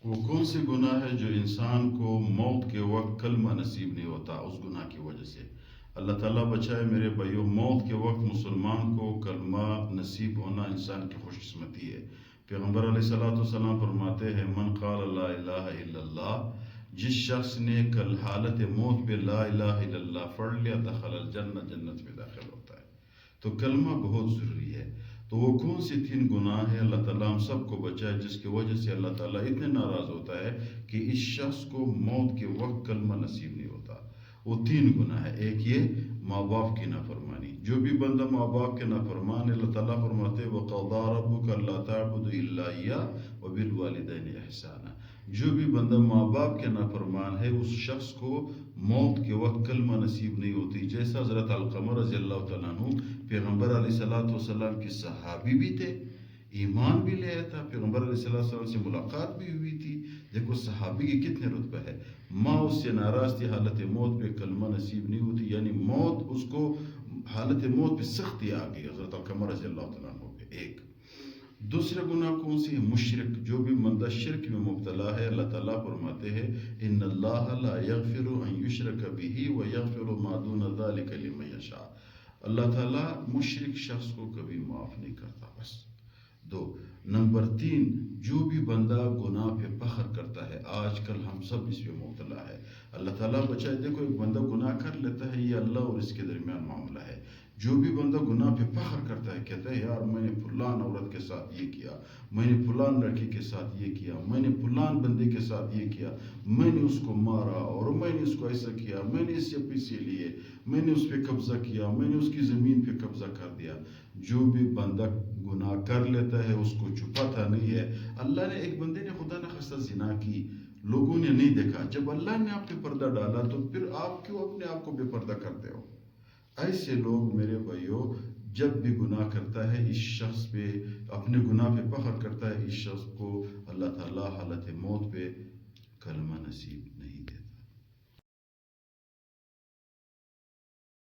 وہ کون سے گناہ ہے جو انسان کو موت کے وقت کلمہ نصیب نہیں ہوتا اس گناہ کی وجہ سے؟ اللہ تعالیٰ بچائے میرے بھائیوں، موت کے وقت مسلمان کو کلمہ نصیب ہونا انسان کی خوش قسمتی ہے۔ پیغمبر علیہ الصلوۃ والسلام فرماتے ہیں من قال لا الہ الا اللہ، جس شخص نے کل حالت موت پہ لا الہ الا اللہ پڑھ لیا دخل الجنہ، جنت میں داخل ہوتا ہے۔ تو کلمہ بہت ضروری ہے۔ تو وہ کون سی 3 گناہ ہیں؟ اللہ تعالیٰ ہم سب کو بچائے جس کی وجہ سے اللہ تعالیٰ اتنے ناراض ہوتا ہے کہ اس شخص کو موت کے وقت کلمہ نصیب نہیں ہوتا۔ وہ 3 گناہ ہے۔ ایک یہ ماں باپ کی نافرمانی، جو بھی بندہ ماں باپ کے نافرمان ہے، اللہ تعالیٰ فرماتے وَقَضَىٰ رَبُّكَ أَلَّا تَعْبُدُوا إِلَّا إِيَّاهُ وَبِالْوَالِدَيْنِ إِحْسَانًا۔ جو بھی بندہ ماں باپ کے نافرمان ہے اس شخص کو موت کے وقت کلمہ نصیب نہیں ہوتی۔ جیسا حضرت علقمہ رضی اللہ تعالیٰ عنہ پیغمبر علیہ الصلوۃ والسلام کے صحابی بھی تھے، ایمان بھی لے آیا تھا، پیغمبر علیہ الصلوۃ والسلام سے ملاقات بھی ہوئی تھی۔ دیکھو صحابی کی کتنے رتبہ ہے۔ ماں اس سے ناراض تھی، حالت موت پہ کلمہ نصیب نہیں ہوتی، یعنی موت اس کو حالت موت پہ سختی آ گئی حضرت علقمہ رضی اللہ تعالیٰ عنہ پہ۔ ایک دوسرا گناہ کون سی ہے؟ مشرک، جو بھی بندہ شرک میں مبتلا ہے، اللہ تعالیٰ فرماتے ہیں ان اللہ لا یغفر ان یشرک بہ ویغفر ما دون ذلک لمن یشاء۔ اللہ تعالیٰ مشرک شخص کو کبھی معاف نہیں کرتا۔ بس 2 نمبر 3، جو بھی بندہ گناہ پہ فخر کرتا ہے، آج کل ہم سب اس پہ مبتلا ہے، اللہ تعالیٰ بچائے۔ دیکھو ایک بندہ گناہ کر لیتا ہے، یہ اللہ اور اس کے درمیان معاملہ ہے۔ جو بھی بندہ گناہ پہ فخر کرتا ہے، کہتا ہے یار میں نے فلان عورت کے ساتھ یہ کیا، میں نے فلان لڑکی کے ساتھ یہ کیا، میں نے فلان بندے کے ساتھ یہ کیا، میں نے اس کو مارا اور میں نے اس کو ایسا کیا، میں نے اس سے پیسے لیے، میں نے اس پہ قبضہ کیا، میں نے اس کی زمین پہ قبضہ کر دیا۔ جو بھی بندہ گناہ کر لیتا ہے اس کو چھپاتا نہیں ہے۔ اللہ نے ایک بندے نے خدا نخواستہ زنا کی، لوگوں نے نہیں دیکھا، جب اللہ نے آپ پہ پردہ ڈالا تو پھر آپ کیوں اپنے آپ کو بے پردہ کرتے ہو؟ ایسے لوگ میرے بھائیوں جب بھی گناہ کرتا ہے اس شخص پہ، اپنے گناہ پہ فخر کرتا ہے، اس شخص کو اللہ تعالیٰ حالت موت پہ کلمہ نصیب